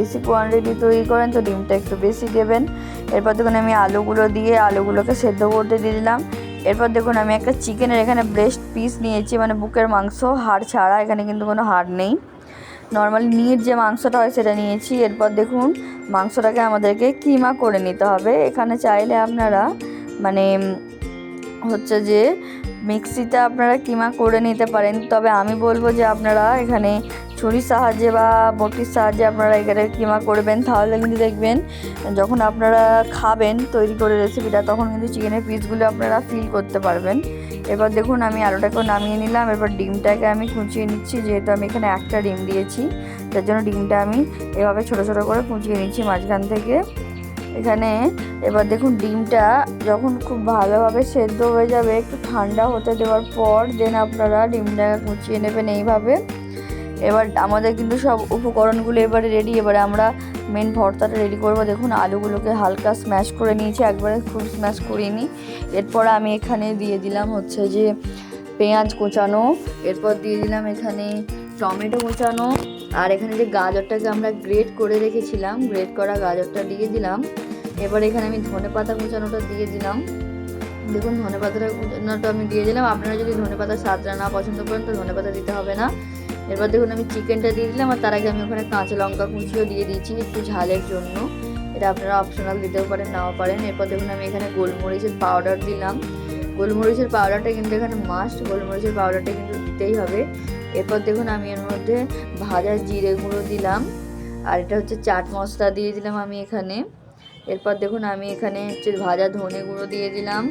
বেশি কোয়ান্টিটি তৈরি করেন তো ডিমটা একটু বেশি দেবেন। এরপর দেখুন আমি আলুগুলো দিয়ে আলুগুলোকে সেদ্ধ করতে দিয়ে দিলাম। এরপর দেখুন আমি একটা চিকেনের এখানে ব্রেস্ট পিস নিয়েছি, মানে বুকের মাংস, হাড় ছাড়া, এখানে কিন্তু কোনো হাড় নেই, নর্মালি নির যে মাংসটা হয় সেটা নিয়েছি। এরপর দেখুন মাংসটাকে আমাদেরকে কিমা করে নিতে হবে। এখানে চাইলে আপনারা মানে হচ্ছে যে মিক্সিতে আপনারা কিমা করে নিতে পারেন, তবে আমি বলবো যে আপনারা এখানে ছুরির সাহায্যে বা বটির সাহায্যে আপনারা এখানে কিমা করবেন, তাহলে কিন্তু দেখবেন যখন আপনারা খাবেন তৈরি করে রেসিপিটা তখন কিন্তু চিকেনের পিসগুলো আপনারা ফিল করতে পারবেন। এবার দেখুন আমি আলুটাকেও নামিয়ে নিলাম। এবার ডিমটাকে আমি কুচিয়ে নিচ্ছি, যেহেতু আমি এখানে একটা ডিম দিয়েছি তার জন্য ডিমটা আমি এভাবে ছোট ছোট করে কুচিয়ে নিচ্ছি মাঝখান থেকে এখানে। এবার দেখুন ডিমটা যখন খুব ভালোভাবে সেদ্ধ হয়ে যাবে, একটু ঠান্ডা হতে দেওয়ার পর দেন আপনারা ডিমটাকে কুচিয়ে নেবেন এইভাবে। এবার আমাদের কিন্তু সব উপকরণগুলো এবারে রেডি। এবারে আমরা মেন ভর্তাটা রেডি করব। দেখুন আলুগুলোকে হালকা স্ম্যাশ করে নিয়েছি, একবারে খুব স্ম্যাশ করিনি। এরপর আমি এখানে দিয়ে দিলাম হচ্ছে যে পেঁয়াজ কোচানো, এরপর দিয়ে দিলাম এখানে টমেটো কোচানো, আর এখানে যে গাজরটাকে আমরা গ্রেট করে রেখেছিলাম, গ্রেট করা গাজরটা দিয়ে দিলাম। এবার এখানে আমি ধনেপাতা কুচানোটা দিয়ে দিলাম। দেখুন ধনেপাতাটা কুচানোটা আমি দিয়ে দিলাম। আপনারা যদি ধনেপাতা স্বাদটা না পছন্দ করেন তো ধনেপাতা দিতে হবে না। এরপর দেখুন আমি চিকেনটা দিয়ে দিলাম, আর তার আগে আমি ওখানে কাঁচা লঙ্কা কুচিও দিয়ে দিয়েছি একটু ঝালের জন্য, এটা আপনারা অপশনাল দিতেও পারেন নাও পারেন। এরপর দেখুন আমি এখানে গোলমরিচের পাউডার দিলাম। গোলমরিচের পাউডারটা কিন্তু এখানে মাস্ট, গোলমরিচের পাউডারটা কিন্তু দিতেই হবে। এরপর দেখুন আমি এর মধ্যে ভাজা জিরে গুঁড়ো দিলাম, আর এটা হচ্ছে চাট মশলা দিয়ে দিলাম আমি এখানে। এরপর দেখুন আমি এখানে হচ্ছে ভাজা ধনে গুঁড়ো দিয়ে দিলাম,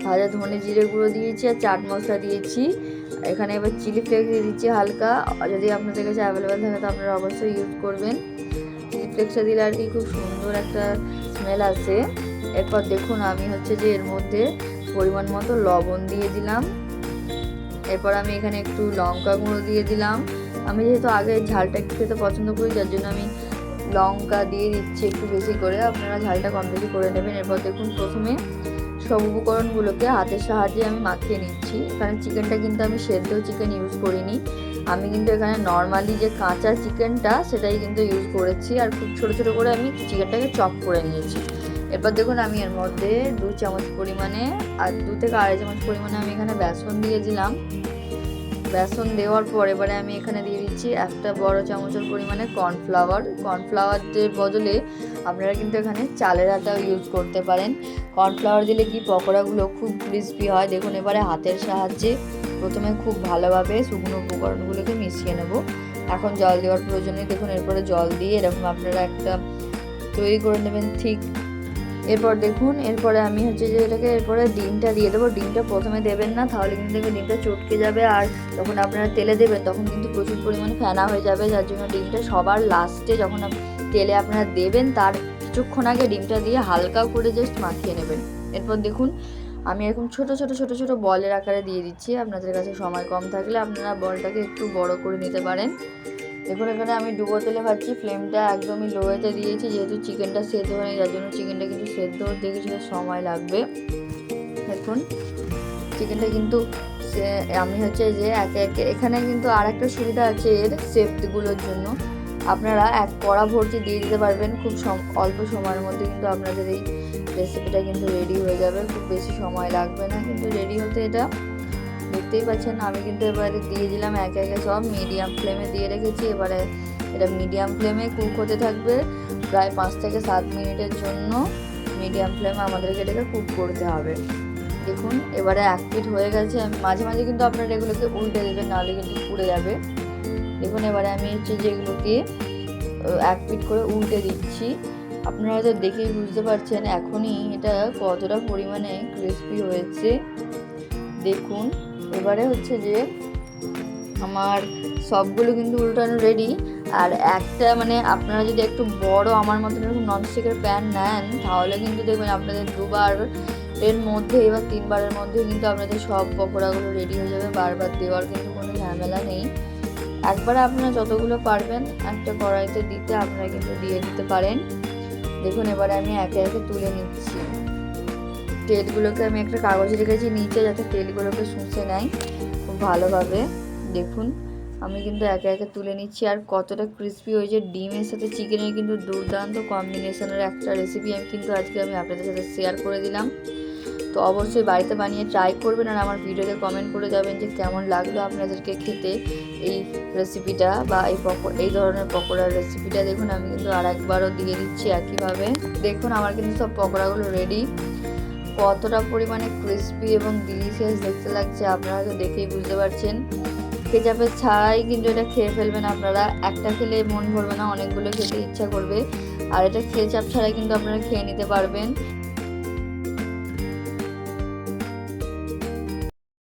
ভাজা ধনে জিরে গুঁড়ো দিয়েছি, আর চাট মশলা দিয়েছি। এখানে এবার চিলি ফ্লেক্স দিয়ে দিচ্ছি হালকা, যদি আপনাদের কাছে অ্যাভেলেবেল থাকে তো আপনারা অবশ্যই ইউজ করবেন। চিলি ফ্লেক্সটা দিলে আর কি খুব সুন্দর একটা স্মেল আসে। এরপর দেখুন আমি হচ্ছে যে এর মধ্যে পরিমাণ মতো লবণ দিয়ে দিলাম। এরপর আমি এখানে একটু লঙ্কা গুঁড়ো দিয়ে দিলাম। আমি যেহেতু আগে ঝালটা একটু খেতে পছন্দ করি যার জন্য আমি লঙ্কা দিয়ে দিচ্ছি একটু বেশি করে, আপনারা ঝালটা কম বেশি করে নেবেন। এরপর দেখুন প্রথমে সব উপকরণগুলোকে হাতের সাহায্যে আমি মাখিয়ে নিচ্ছি। এখানে চিকেনটা কিন্তু আমি সেদ্ধ চিকেন ইউজ করিনি, আমি কিন্তু এখানে নর্মালি যে কাঁচা চিকেনটা সেটাই কিন্তু ইউজ করেছি, আর খুব ছোটো ছোটো করে আমি চিকেনটাকে চপ করে নিয়েছি। এরপর দেখুন আমি এর মধ্যে 2 চামচ পরিমাণে আর 2 থেকে 2.5 চামচ পরিমাণে আমি এখানে বেসন দিয়ে দিলাম। বেসন দেওয়ার পর এবারে আমি এখানে দিয়ে দিচ্ছি একটা বড় চামচের পরিমাণে কর্নফ্লাওয়ার। কর্নফ্লাওয়ারের বদলে আপনারা কিন্তু এখানে চালের আটাও ইউজ করতে পারেন। কর্নফ্লাওয়ার দিলে কি পকোড়াগুলো খুব ক্রিস্পি হয়। দেখুন এবারে হাতের সাহায্যে প্রথমে খুব ভালোভাবে শুকনো উপকরণগুলোকে মিশিয়ে নেব। এখন জল দেওয়ার প্রয়োজন নেই। দেখুন এরপরে জল দিয়ে এরকম আপনারা একটা তৈরি করে নেবেন ঠিক। এরপর দেখুন এরপরে আমি হচ্ছে যে এটাকে এরপরে ডিমটা দিয়ে দেবো। ডিমটা প্রথমে দেবেন না, তাহলে কিন্তু দেখবেন ডিমটা চটকে যাবে, আর যখন আপনারা তেলে দেবেন তখন কিন্তু প্রচুর পরিমাণে ফেনা হয়ে যাবে, যার জন্য ডিমটা সবার লাস্টে যখন তেলে আপনারা দেবেন তার কিছুক্ষণ আগে ডিমটা দিয়ে হালকা করে জাস্ট মাখিয়ে নেবেন। এরপর দেখুন আমি এরকম ছোট ছোট ছোট ছোট বলের আকারে দিয়ে দিচ্ছি। আপনাদের কাছে সময় কম থাকলে আপনারা বলটাকে একটু বড় করে নিতে পারেন। দেখুন এখানে আমি ডুবো তেলে ভাজছি, ফ্লেমটা একদমই লোয়েতে দিয়েছি, যেহেতু চিকেনটা সেদ্ধ হয়নি যার জন্য চিকেনটা কিন্তু সেদ্ধ হতে কিছুটা সময় লাগবে। দেখুন চিকেনটা কিন্তু আমি হচ্ছে যে একে একে এখানে কিন্তু আর একটা সুবিধা আছে এর শেফগুলোর জন্য, আপনারা এক কড়া ভর্তি দিয়ে দিতে পারবেন খুব অল্প সময়ের মধ্যে, কিন্তু আপনাদের এই রেসিপিটা কিন্তু রেডি হয়ে যাবে, খুব বেশি সময় লাগবে না কিন্তু রেডি হতে। এটা দেখতেই পাচ্ছেন আমি কিন্তু এবারে দিয়ে দিলাম একে একে সব, মিডিয়াম ফ্লেমে দিয়ে রেখেছি। এবারে এটা মিডিয়াম ফ্লেমে কুক হতে থাকবে প্রায় 5 থেকে 7 মিনিটের জন্য। মিডিয়াম ফ্লেমে আমাদেরকে এটাকে কুক করতে হবে। দেখুন এবারে 1 পিঠ হয়ে গেছে। আমি মাঝে মাঝে কিন্তু আপনারা এগুলোকে উল্টে দেবেন, নাহলে কিন্তু পুড়ে যাবে। দেখুন এবারে আমি হচ্ছে যেগুলোকে 1 পিঠ করে উল্টে দিচ্ছি। আপনারা হয়তো দেখেই বুঝতে পারছেন এখনই এটা কতটা পরিমাণে ক্রিস্পি হয়েছে। দেখুন এবারে হচ্ছে যে আমার সবগুলো কিন্তু উল্টানো রেডি। আর একটা মানে আপনারা যদি একটু বড় আমার মতন এরকম ননস্টিকের প্যান নেন তাহলে কিন্তু দেখবেন আপনাদের 2বার এর মধ্যে এবার 3বারের মধ্যে কিন্তু আপনাদের সব পকোড়াগুলো রেডি হয়ে যাবে, বারবার দেওয়ার কিন্তু কোনো ঝামেলা নেই। একবার আপনারা যতগুলো পারবেন একটা কড়াইতে দিতে আপনারা কিন্তু দিয়ে দিতে পারেন। দেখুন এবারে আমি একে একে তুলে নিচ্ছি। তেলগুলোকে আমি একটা কাগজে রেখেছি নিচে, যাতে তেলগুলোকে শুষে নেয় খুব ভালোভাবে। দেখুন আমি কিন্তু একে একে তুলে নিচ্ছি। আর কতটা ক্রিস্পি হয়েছে, ডিমের সাথে চিকেনের কিন্তু দুর্দান্ত কম্বিনেশনের একটা রেসিপি কিন্তু আজকে আমি আপনাদের সাথে শেয়ার করে দিলাম। তো অবশ্যই বাড়িতে বানিয়ে ট্রাই করবেন, আর আমার ভিডিওতে কমেন্ট করে যাবেন যে কেমন লাগলো আপনাদেরকে খেতে এই রেসিপিটা বা এই ধরনের পকোড়ার রেসিপিটা। দেখুন আমি কিন্তু আর একবারও দিয়ে দিচ্ছি একইভাবে। দেখুন আমার কিন্তু সব পকোড়াগুলো রেডি। কতটা পরিমাণে ক্রিস্পি এবং ডিলিশিয়াস দেখতে লাগছে আপনারা তো দেখেই বুঝতে পারছেন। কেচাপের ছাড়াই কিন্তু এটা খেয়ে ফেলবেন আপনারা, একটা খেলে মন ভরবে না, অনেকগুলো খেতে ইচ্ছা করবে। আর এটা কেচাপ ছাড়াই কিন্তু আপনারা খেয়ে নিতে পারবেন।